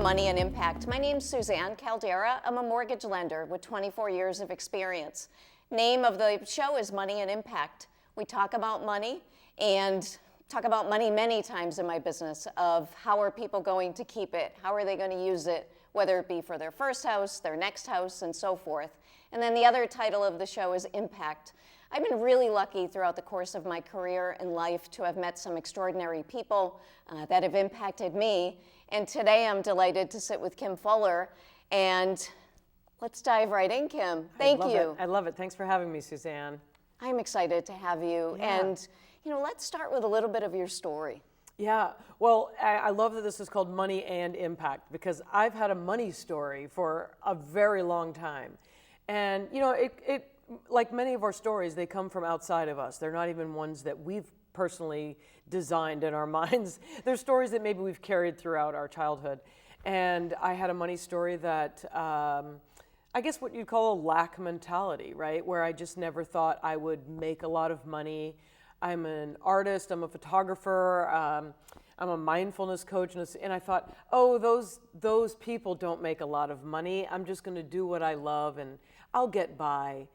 Money and Impact. My name's Suzanne Caldeira. I'm a mortgage lender with 24 years of experience. Name of the show is Money and Impact. We talk about money and talk about money many times in my business of how are people going to keep it, how are they going to use it, whether it be for their first house, their next house, and so forth. And then the other title of the show is Impact. I've been really lucky throughout the course of my career and life to have met some extraordinary people that have impacted me. And today I'm delighted to sit with Kim Fuller. And let's dive right in, Kim. Thank you. I love it. Thanks for having me, Suzanne. I'm excited to have you. Yeah. And, let's start with a little bit of your story. Yeah, well, I love that this is called Money and Impact because I've had a money story for a very long time. And, it like many of our stories, they come from outside of us. They're not even ones that we've personally designed in our minds. They're stories that maybe we've carried throughout our childhood. And I had a money story that, I guess what you'd call a lack mentality, right? Where I just never thought I would make a lot of money. I'm an artist, I'm a photographer, I'm a mindfulness coach, and I thought, oh, those people don't make a lot of money. I'm just gonna do what I love and I'll get by.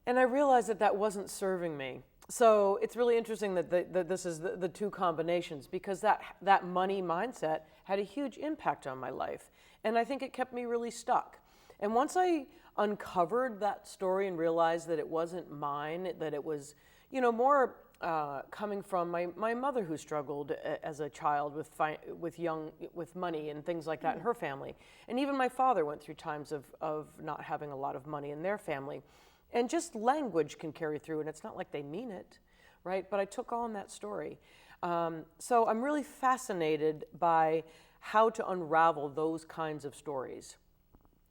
And I realized that that wasn't serving me. So it's really interesting that this is the two combinations because that money mindset had a huge impact on my life. And I think it kept me really stuck. And once I uncovered that story and realized that it wasn't mine, that it was, more coming from my mother who struggled as a child with money and things like that in her family. And even my father went through times of not having a lot of money in their family. And just language can carry through, and it's not like they mean it, right? But I took on that story. So I'm really fascinated by how to unravel those kinds of stories.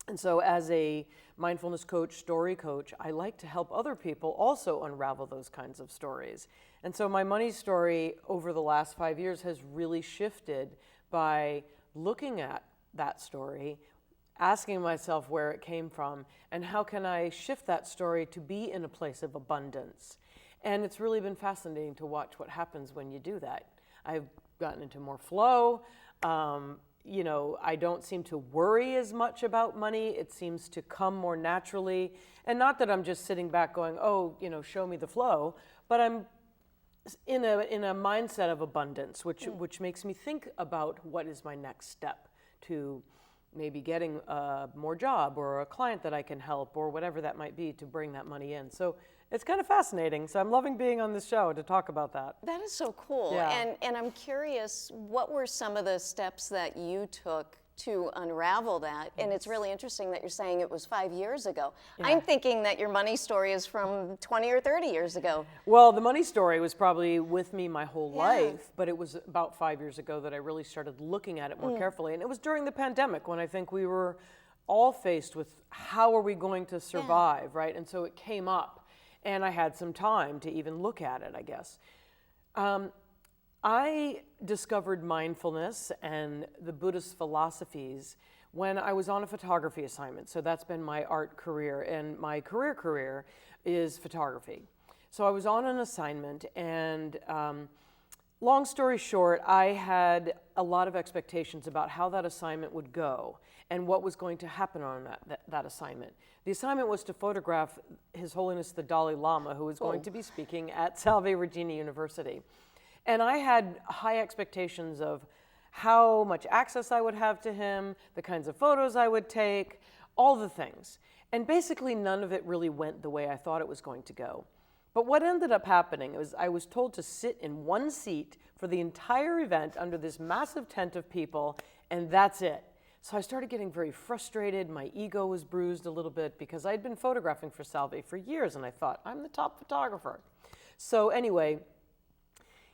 And so as a mindfulness coach, story coach, I like to help other people also unravel those kinds of stories. And so my money story over the last 5 years has really shifted by looking at that story, asking myself where it came from, and how can I shift that story to be in a place of abundance. And it's really been fascinating to watch what happens when you do that. I've gotten into more flow. I don't seem to worry as much about money. It seems to come more naturally. And not that I'm just sitting back going, oh, show me the flow, but I'm in a mindset of abundance, which makes me think about what is my next step to maybe getting more job or a client that I can help or whatever that might be to bring that money in. So it's kind of fascinating. So I'm loving being on this show to talk about that. That is so cool. Yeah. And I'm curious, what were some of the steps that you took to unravel that? And it's really interesting that you're saying it was 5 years ago. Yeah. I'm thinking that your money story is from 20 or 30 years ago. Well, the money story was probably with me my whole life, but it was about 5 years ago that I really started looking at it more carefully. And it was during the pandemic when I think we were all faced with how are we going to survive, right? And so it came up. And I had some time to even look at it, I guess. I discovered mindfulness and the Buddhist philosophies when I was on a photography assignment. So that's been my art career, and my career is photography. So I was on an assignment, and long story short, I had a lot of expectations about how that assignment would go and what was going to happen on that assignment. The assignment was to photograph His Holiness the Dalai Lama, who was going to be speaking at Salve Regina University. And I had high expectations of how much access I would have to him, the kinds of photos I would take, all the things. And basically none of it really went the way I thought it was going to go. But what ended up happening was I was told to sit in one seat for the entire event under this massive tent of people, and that's it. So I started getting very frustrated. My ego was bruised a little bit because I'd been photographing for Salve for years, and I thought, I'm the top photographer. So anyway,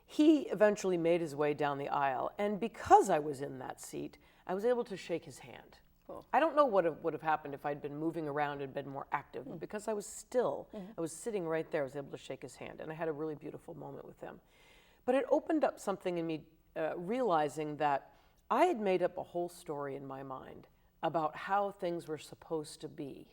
he eventually made his way down the aisle, and because I was in that seat, I was able to shake his hand. Cool. I don't know what would have happened if I'd been moving around and been more active, but because I was still, I was sitting right there, I was able to shake his hand, and I had a really beautiful moment with him. But it opened up something in me, realizing that I had made up a whole story in my mind about how things were supposed to be.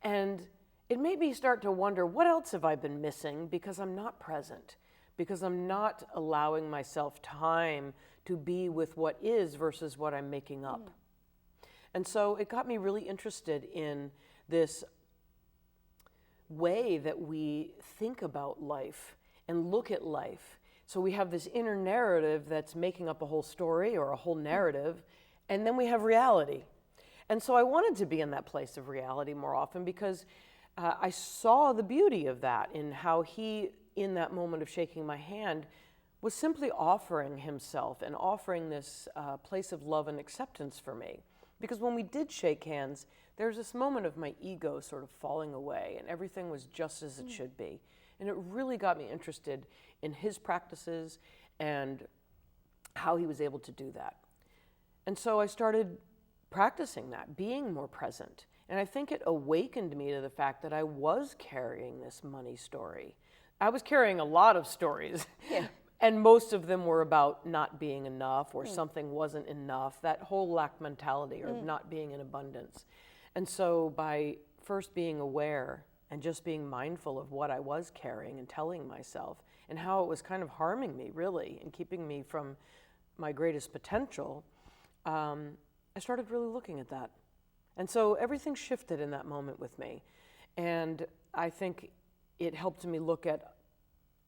And it made me start to wonder, what else have I been missing because I'm not present? because I'm not allowing myself time to be with what is versus what I'm making up. And so it got me really interested in this way that we think about life and look at life. So we have this inner narrative that's making up a whole story or a whole narrative, and then we have reality. And so I wanted to be in that place of reality more often because I saw the beauty of that in how he, in that moment of shaking my hand, was simply offering himself and offering this place of love and acceptance for me. Because when we did shake hands, there was this moment of my ego sort of falling away and everything was just as it should be. And it really got me interested in his practices and how he was able to do that. And so I started practicing that, being more present. And I think it awakened me to the fact that I was carrying this money story. I was carrying a lot of stories. Yeah. And most of them were about not being enough or something wasn't enough, that whole lack mentality or not being in abundance. And so by first being aware and just being mindful of what I was carrying and telling myself and how it was kind of harming me really and keeping me from my greatest potential, I started really looking at that. And so everything shifted in that moment with me. And I think it helped me look at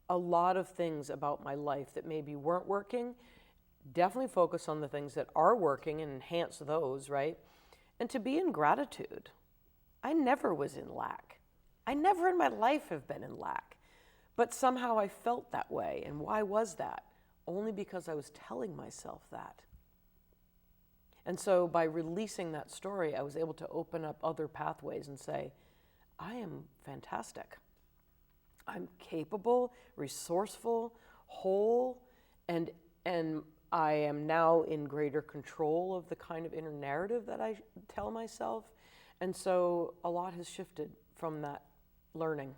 a lot of things about my life that maybe weren't working, definitely focus on the things that are working and enhance those, right? And to be in gratitude. I never was in lack. I never in my life have been in lack. But somehow I felt that way. And why was that? Only because I was telling myself that. And so by releasing that story, I was able to open up other pathways and say, I am fantastic. I'm capable, resourceful, whole, and I am now in greater control of the kind of inner narrative that I tell myself. And so a lot has shifted from that learning.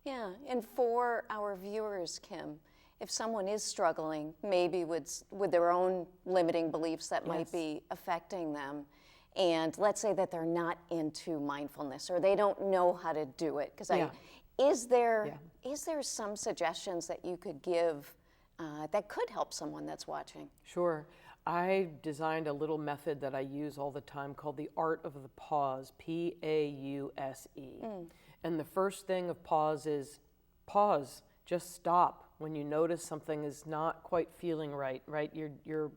Yeah, and for our viewers, Kim, if someone is struggling maybe with their own limiting beliefs that might be affecting them, and let's say that they're not into mindfulness or they don't know how to do it, because is there some suggestions that you could give that could help someone that's watching? Sure. I designed a little method that I use all the time called the art of the pause, P-A-U-S-E. And the first thing of pause is pause. Just stop when you notice something is not quite feeling right? You're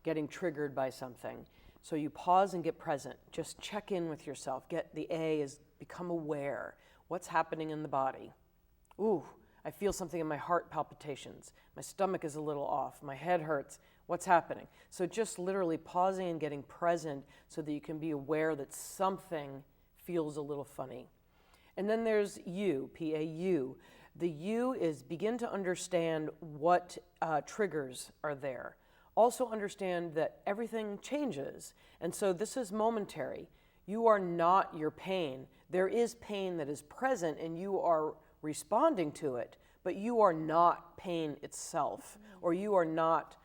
getting triggered by something. So you pause and get present. Just check in with yourself. Get the A is become aware. What's happening in the body? Ooh, I feel something in my heart palpitations. My stomach is a little off. My head hurts. What's happening? So just literally pausing and getting present so that you can be aware that something feels a little funny. And then there's U, P-A-U. The U is begin to understand what triggers are there. Also understand that everything changes. And so this is momentary. You are not your pain. There is pain that is present and you are responding to it, but you are not pain itself, or you are not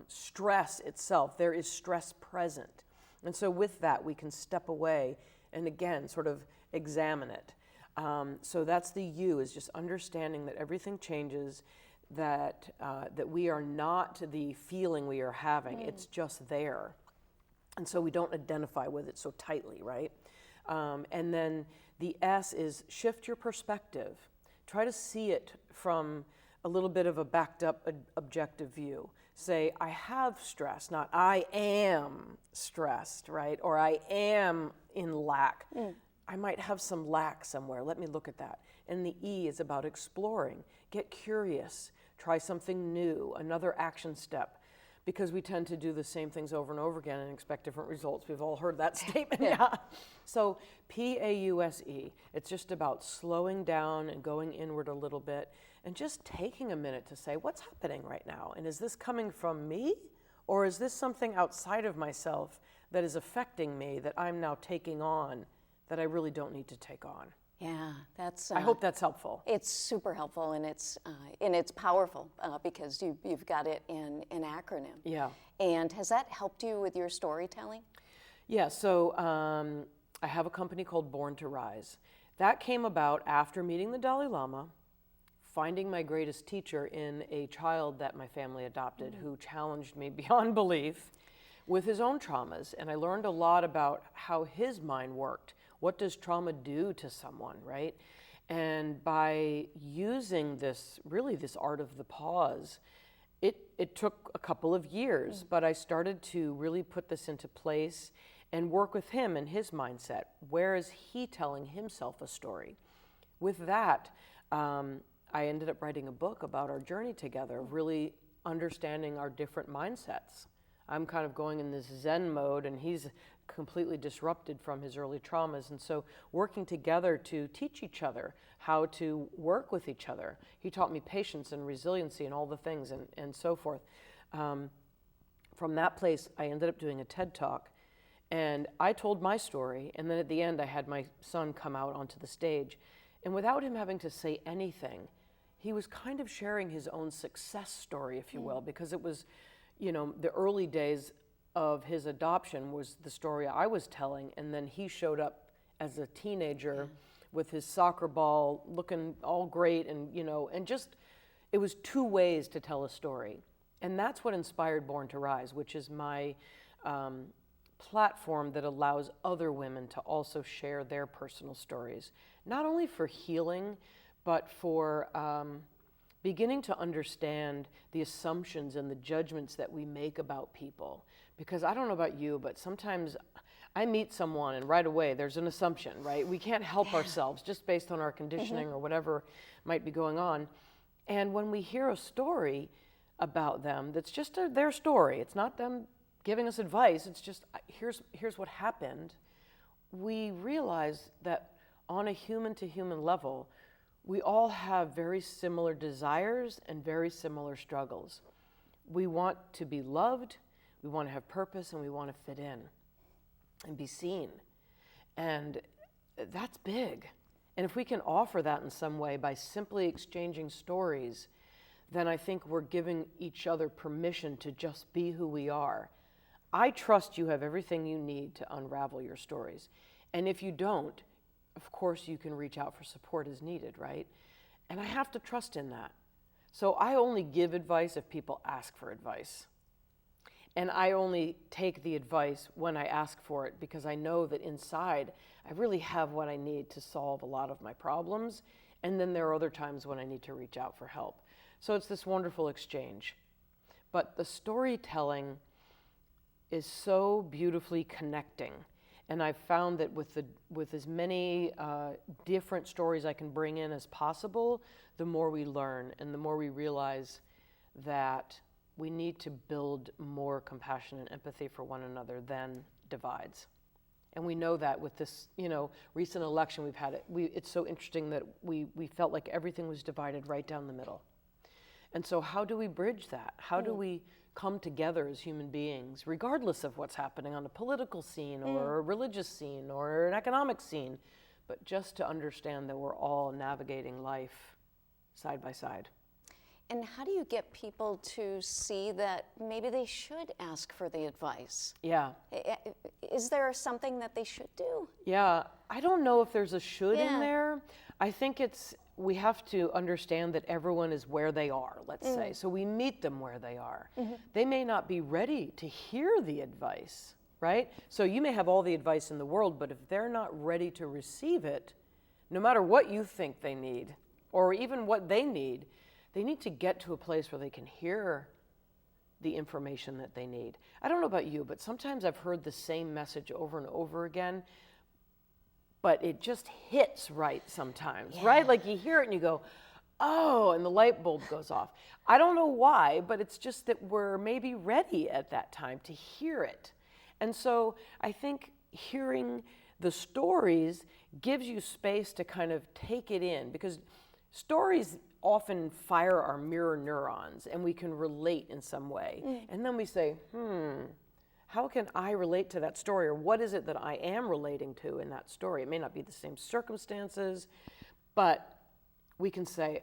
stress itself. There is stress present. And so with that, we can step away and again, sort of examine it. So that's the U, is just understanding that everything changes, that we are not the feeling we are having. It's just there. And so we don't identify with it so tightly, right? And then the S is shift your perspective. Try to see it from a little bit of a backed up objective view. Say, I have stress, not I am stressed, right? Or I am in lack. I might have some lack somewhere. Let me look at that. And the E is about exploring. Get curious. Try something new, another action step. Because we tend to do the same things over and over again and expect different results. We've all heard that statement. Yeah. So P-A-U-S-E, it's just about slowing down and going inward a little bit and just taking a minute to say, what's happening right now? And is this coming from me? Or is this something outside of myself that is affecting me that I'm now taking on that I really don't need to take on? Yeah, that's. I hope that's helpful. It's super helpful, and it's powerful because you've got it in an acronym. Yeah. And has that helped you with your storytelling? Yeah. So I have a company called Born to Rise. That came about after meeting the Dalai Lama, finding my greatest teacher in a child that my family adopted who challenged me beyond belief with his own traumas. And I learned a lot about how his mind worked. What does trauma do to someone, right? And by using this art of the pause, it took a couple of years, but I started to really put this into place and work with him and his mindset. Where is he telling himself a story? With that, I ended up writing a book about our journey together, really understanding our different mindsets. I'm kind of going in this Zen mode, and he's completely disrupted from his early traumas. And so working together to teach each other how to work with each other. He taught me patience and resiliency and all the things and so forth. From that place, I ended up doing a TED Talk, and I told my story. And then at the end, I had my son come out onto the stage. And without him having to say anything, he was kind of sharing his own success story, if you will, because it was, the early days of his adoption was the story I was telling, and then he showed up as a teenager with his soccer ball looking all great, and just it was two ways to tell a story. And that's what inspired Born to Rise, which is my platform that allows other women to also share their personal stories, not only for healing, but for beginning to understand the assumptions and the judgments that we make about people. Because I don't know about you, but sometimes I meet someone and right away there's an assumption, right? We can't help ourselves just based on our conditioning or whatever might be going on. And when we hear a story about them that's just their story, it's not them giving us advice, it's just here's what happened, we realize that on a human-to-human level, we all have very similar desires and very similar struggles. We want to be loved, we want to have purpose, and we want to fit in and be seen. And that's big. And if we can offer that in some way by simply exchanging stories, then I think we're giving each other permission to just be who we are. I trust you have everything you need to unravel your stories. And if you don't, of course you can reach out for support as needed, right? And I have to trust in that. So I only give advice if people ask for advice. And I only take the advice when I ask for it, because I know that inside I really have what I need to solve a lot of my problems. And then there are other times when I need to reach out for help. So it's this wonderful exchange. But the storytelling is so beautifully connecting. And I've found that with as many different stories I can bring in as possible, the more we learn and the more we realize that we need to build more compassion and empathy for one another than divides. And we know that with this, recent election we've had, it's so interesting that we felt like everything was divided right down the middle. And so how do we bridge that? How do we come together as human beings, regardless of what's happening on a political scene or a religious scene or an economic scene, but just to understand that we're all navigating life side by side? And how do you get people to see that maybe they should ask for the advice? Yeah. Is there something that they should do? Yeah, I don't know if there's a should in there. I think we have to understand that everyone is where they are, let's say. So we meet them where they are. They may not be ready to hear the advice, right? So you may have all the advice in the world, but if they're not ready to receive it, no matter what you think they need, or even what they need to get to a place where they can hear the information that they need. I don't know about you, but sometimes I've heard the same message over and over again, but it just hits right sometimes, right? Like you hear it and you go, oh, and the light bulb goes off. I don't know why, but it's just that we're maybe ready at that time to hear it. And so I think hearing the stories gives you space to kind of take it in, because stories often fire our mirror neurons and we can relate in some way. And then we say, how can I relate to that story? Or what is it that I am relating to in that story? It may not be the same circumstances, but we can say,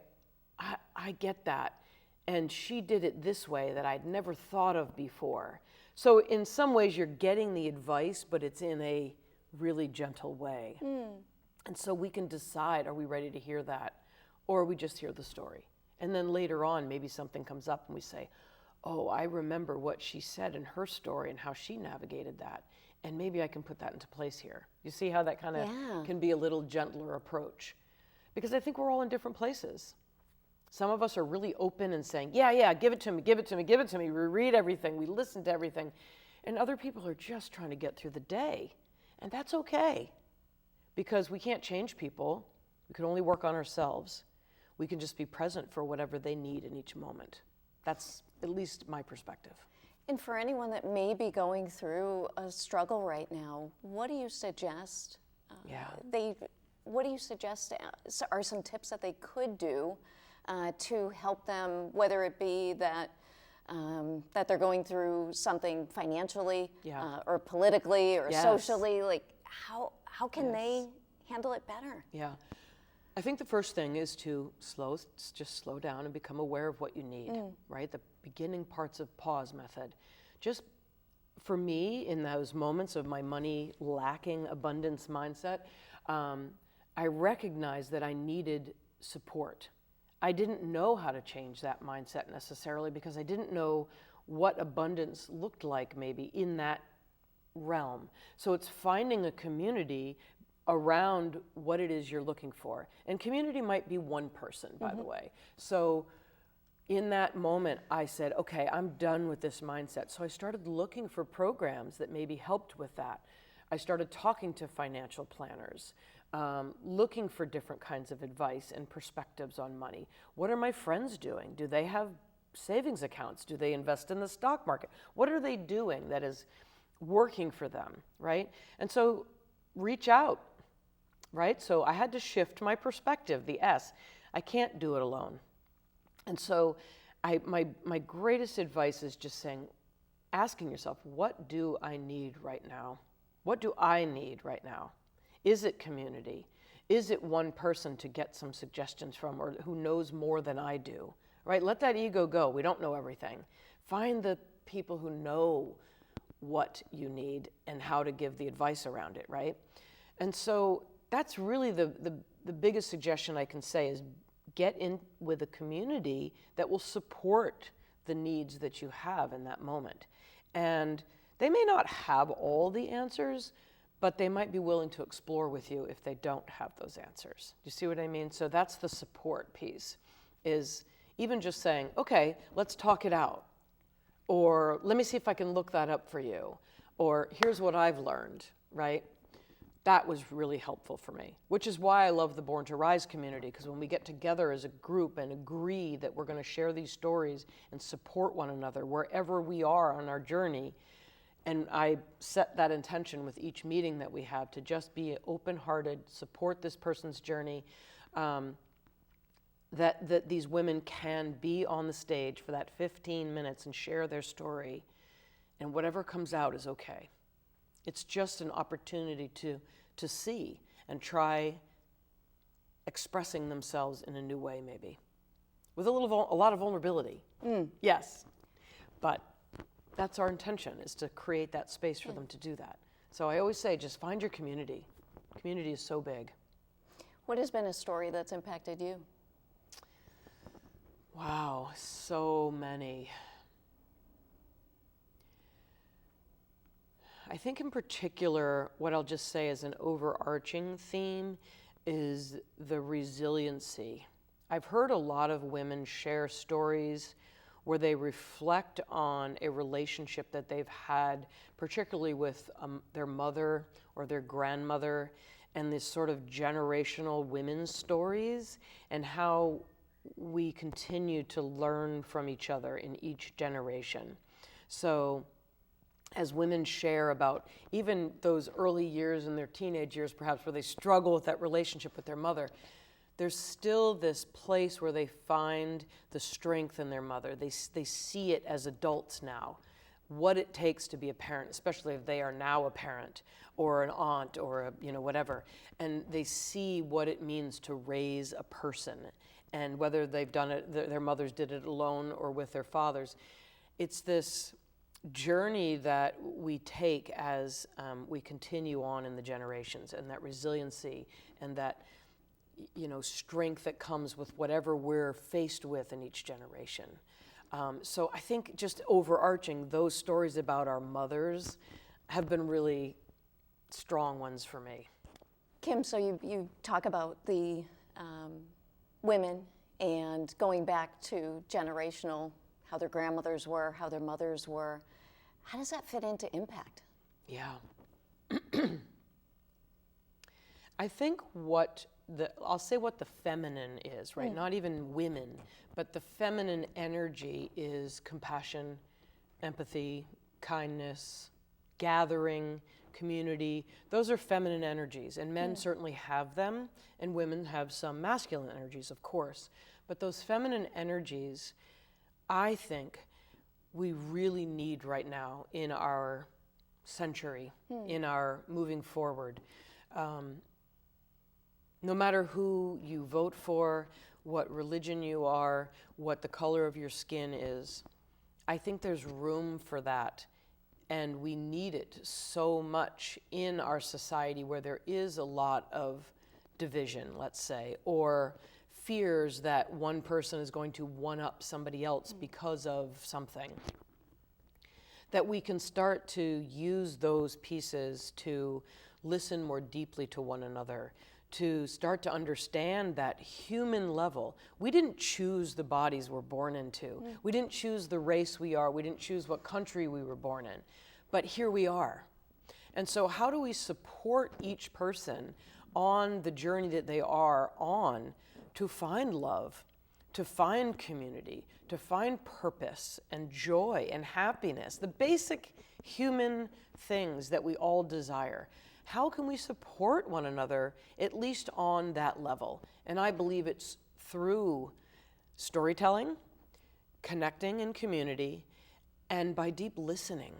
I get that. And she did it this way that I'd never thought of before. So in some ways you're getting the advice, but it's in a really gentle way. And so we can decide, are we ready to hear that? or we just hear the story. And then later on, maybe something comes up and we say, oh, I remember what she said in her story and how she navigated that. And maybe I can put that into place here. You see how that kind of can be a little gentler approach? Because I think we're all in different places. Some of us are really open and saying, yeah, give it to me, give it to me, give it to me. We read everything, we listen to everything. And other people are just trying to get through the day. And that's okay, because we can't change people. We can only work on ourselves. We can just be present for whatever they need in each moment. That's at least my perspective. And for anyone that may be going through a struggle right now, what do you suggest? What do you suggest are some tips that they could do to help them, whether it be that that they're going through something financially or politically or socially? Like how can they handle it better? Yeah. I think the first thing is to just slow down and become aware of what you need, right? The beginning parts of pause method. Just for me, in those moments of my money lacking abundance mindset, I recognized that I needed support. I didn't know how to change that mindset necessarily because I didn't know what abundance looked like maybe in that realm. So it's finding a community around what it is you're looking for. And community might be one person, by the way. So in that moment, I said, okay, I'm done with this mindset. So I started looking for programs that maybe helped with that. I started talking to financial planners, looking for different kinds of advice and perspectives on money. What are my friends doing? Do they have savings accounts? Do they invest in the stock market? What are they doing that is working for them, right? And so reach out. Right? So I had to shift my perspective, the S. I can't do it alone. And so my greatest advice is just asking yourself, what do I need right now? What do I need right now? Is it community? Is it one person to get some suggestions from or who knows more than I do? Right? Let that ego go. We don't know everything. Find the people who know what you need and how to give the advice around it, right? And so that's really the biggest suggestion I can say is get in with a community that will support the needs that you have in that moment. And they may not have all the answers, but they might be willing to explore with you if they don't have those answers. Do you see what I mean? So that's the support piece, is even just saying, okay, let's talk it out. Or let me see if I can look that up for you. Or here's what I've learned, right? That was really helpful for me, which is why I love the Born to Rise community, because when we get together as a group and agree that we're going to share these stories and support one another wherever we are on our journey, and I set that intention with each meeting that we have to just be open-hearted, support this person's journey, that these women can be on the stage for that 15 minutes and share their story, and whatever comes out is okay. It's just an opportunity to see and try expressing themselves in a new way, maybe, with a lot of vulnerability. Yes, but that's our intention, is to create that space for them to do that. So I always say, just find your community. Community is so big. What has been a story that's impacted you? Wow, so many. I think in particular, what I'll just say as an overarching theme is the resiliency. I've heard a lot of women share stories where they reflect on a relationship that they've had, particularly with their mother or their grandmother, and this sort of generational women's stories, and how we continue to learn from each other in each generation. So as women share about even those early years in their teenage years, perhaps, where they struggle with that relationship with their mother, there's still this place where they find the strength in their mother. They see it as adults now, what it takes to be a parent, especially if they are now a parent or an aunt or whatever. And they see what it means to raise a person, and whether they've done it, their mothers did it alone or with their fathers. It's this journey that we take as we continue on in the generations, and that resiliency, and that strength that comes with whatever we're faced with in each generation. So I think just overarching, those stories about our mothers have been really strong ones for me. Kim, so you talk about the women and going back to generational, how their grandmothers were, how their mothers were. How does that fit into impact? Yeah. I think I'll say what the feminine is, right? Not even women, but the feminine energy is compassion, empathy, kindness, gathering, community. Those are feminine energies, and men certainly have them, and women have some masculine energies, of course. But those feminine energies, I think, we really need right now in our century, in our moving forward. No matter who you vote for, what religion you are, what the color of your skin is, I think there's room for that. And we need it so much in our society where there is a lot of division, let's say, or fears that one person is going to one-up somebody else because of something. That we can start to use those pieces to listen more deeply to one another, to start to understand that human level. We didn't choose the bodies we're born into. We didn't choose the race we are. We didn't choose what country we were born in. But here we are. And so how do we support each person on the journey that they are on to find love, to find community, to find purpose and joy and happiness, the basic human things that we all desire? How can we support one another, at least on that level? And I believe it's through storytelling, connecting in community, and by deep listening,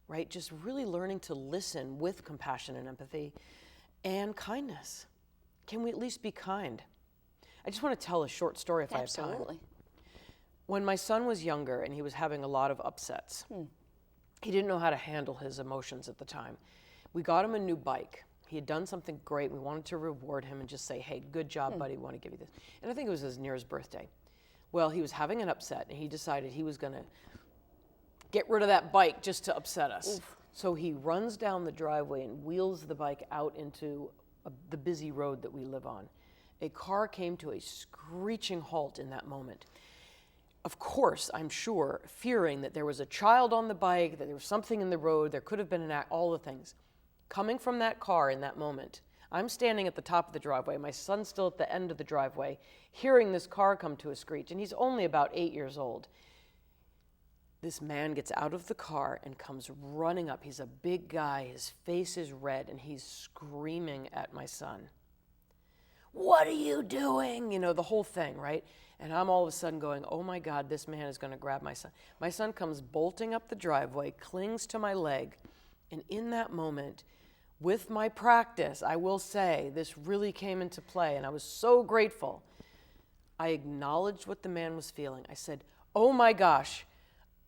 right? Just really learning to listen with compassion and empathy and kindness. Can we at least be kind? I just want to tell a short story if I have time. Absolutely. When my son was younger and he was having a lot of upsets, he didn't know how to handle his emotions at the time. We got him a new bike. He had done something great. We wanted to reward him and just say, hey, good job, buddy. We want to give you this. And I think it was near his birthday. Well, he was having an upset, and he decided he was going to get rid of that bike just to upset us. Oof. So he runs down the driveway and wheels the bike out into the busy road that we live on. A car came to a screeching halt in that moment. Of course, I'm sure, fearing that there was a child on the bike, that there was something in the road, there could have been all the things. Coming from that car in that moment, I'm standing at the top of the driveway, my son's still at the end of the driveway, hearing this car come to a screech, and he's only about 8 years old. This man gets out of the car and comes running up. He's a big guy, his face is red, and he's screaming at my son. What are you doing? The whole thing, right? And I'm all of a sudden going, oh my God, this man is going to grab my son. My son comes bolting up the driveway, clings to my leg, and in that moment, with my practice, I will say, this really came into play, and I was so grateful. I acknowledged what the man was feeling. I said, oh my gosh,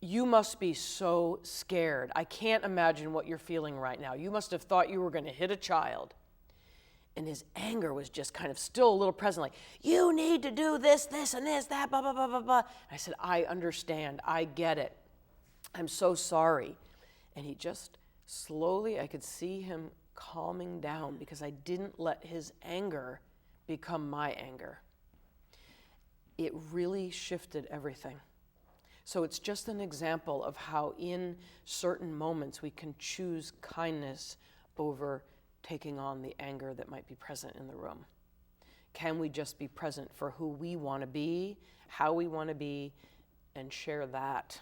you must be so scared. I can't imagine what you're feeling right now. You must have thought you were going to hit a child. And his anger was just kind of still a little present, like, you need to do this, this, and this, that, blah, blah, blah, blah, blah. I said, I understand. I get it. I'm so sorry. And he just slowly, I could see him calming down because I didn't let his anger become my anger. It really shifted everything. So it's just an example of how in certain moments we can choose kindness over taking on the anger that might be present in the room. Can we just be present for who we want to be, how we want to be, and share that?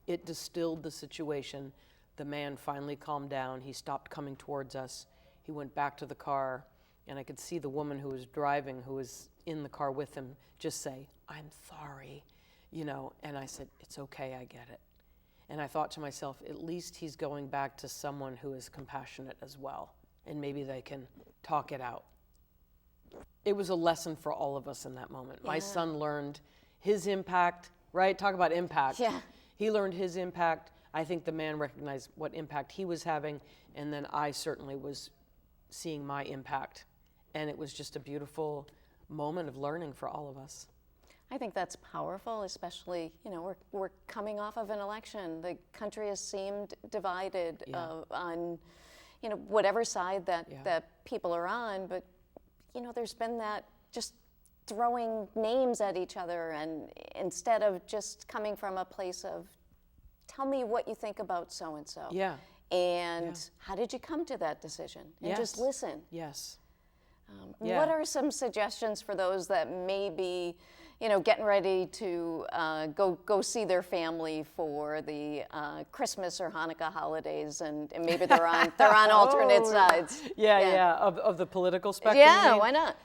It distilled the situation. The man finally calmed down. He stopped coming towards us. He went back to the car, and I could see the woman who was driving, who was in the car with him, just say, I'm sorry, and I said, it's okay, I get it. And I thought to myself, at least he's going back to someone who is compassionate as well, and maybe they can talk it out. It was a lesson for all of us in that moment. Yeah. My son learned his impact, right? Talk about impact. Yeah. He learned his impact. I think the man recognized what impact he was having, and then I certainly was seeing my impact. And it was just a beautiful moment of learning for all of us. I think that's powerful, especially, we're coming off of an election. The country has seemed divided on, whatever side that people are on, but, there's been that just throwing names at each other, and instead of just coming from a place of, tell me what you think about so-and-so. Yeah. And how did you come to that decision? And just listen. Yes. What are some suggestions for those that may be, getting ready to go see their family for the Christmas or Hanukkah holidays, and maybe they're on alternate sides? Of the political spectrum. Yeah, why not?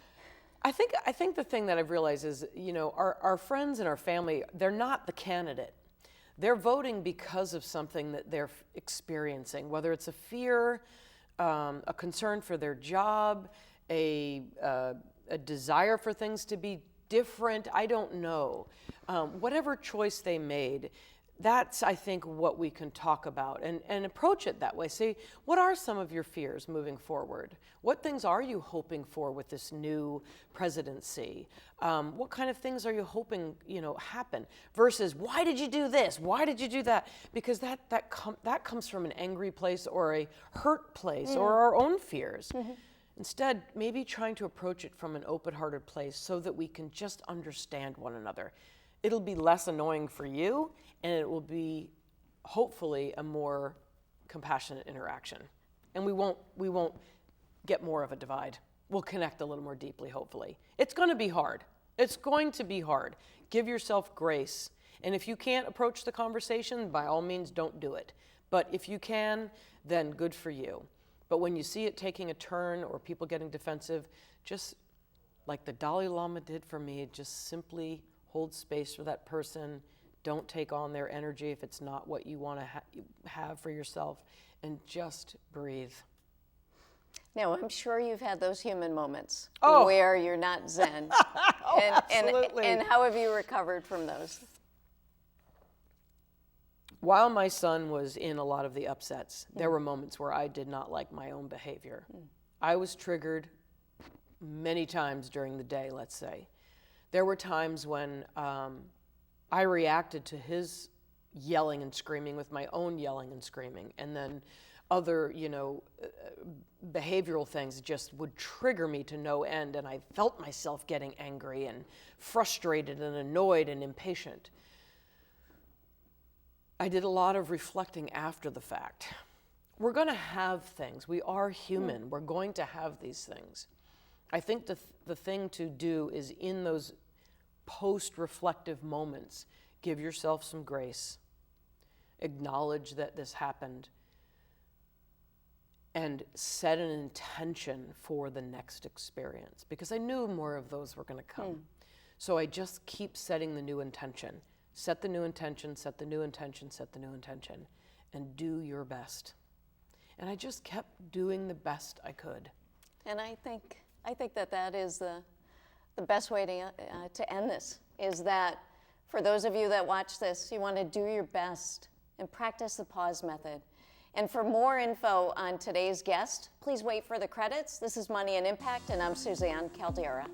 I think the thing that I've realized is, our friends and our family, they're not the candidate. They're voting because of something that they're experiencing, whether it's a fear, a concern for their job, a desire for things to be different. I don't know. Whatever choice they made, that's, I think, what we can talk about and approach it that way. Say, what are some of your fears moving forward? What things are you hoping for with this new presidency? What kind of things are you hoping, happen? Versus, why did you do this? Why did you do that? Because that comes from an angry place or a hurt place or our own fears. Mm-hmm. Instead, maybe trying to approach it from an open-hearted place so that we can just understand one another. It'll be less annoying for you, and it will be hopefully a more compassionate interaction. And we won't get more of a divide. We'll connect a little more deeply, hopefully. It's going to be hard. It's going to be hard. Give yourself grace. And if you can't approach the conversation, by all means, don't do it. But if you can, then good for you. But when you see it taking a turn or people getting defensive, just like the Dalai Lama did for me, just simply hold space for that person. Don't take on their energy if it's not what you want to have for yourself, and just breathe. Now, I'm sure you've had those human moments Oh. where you're not zen. Absolutely. And how have you recovered from those? While my son was in a lot of the upsets, there were moments where I did not like my own behavior. I was triggered many times during the day, let's say. There were times when I reacted to his yelling and screaming with my own yelling and screaming, and then other, behavioral things just would trigger me to no end, and I felt myself getting angry and frustrated and annoyed and impatient. I did a lot of reflecting after the fact. We're going to have things. We are human. We're going to have these things. I think the thing to do is, in those post-reflective moments, give yourself some grace. Acknowledge that this happened. And set an intention for the next experience. Because I knew more of those were going to come. So I just keep setting the new intention. Set the new intention, set the new intention, set the new intention, and do your best. And I just kept doing the best I could. And I think that is the best way to end this, is that for those of you that watch this, you want to do your best and practice the pause method. And for more info on today's guest, please wait for the credits. This is Money and Impact, and I'm Suzanne Caldeira.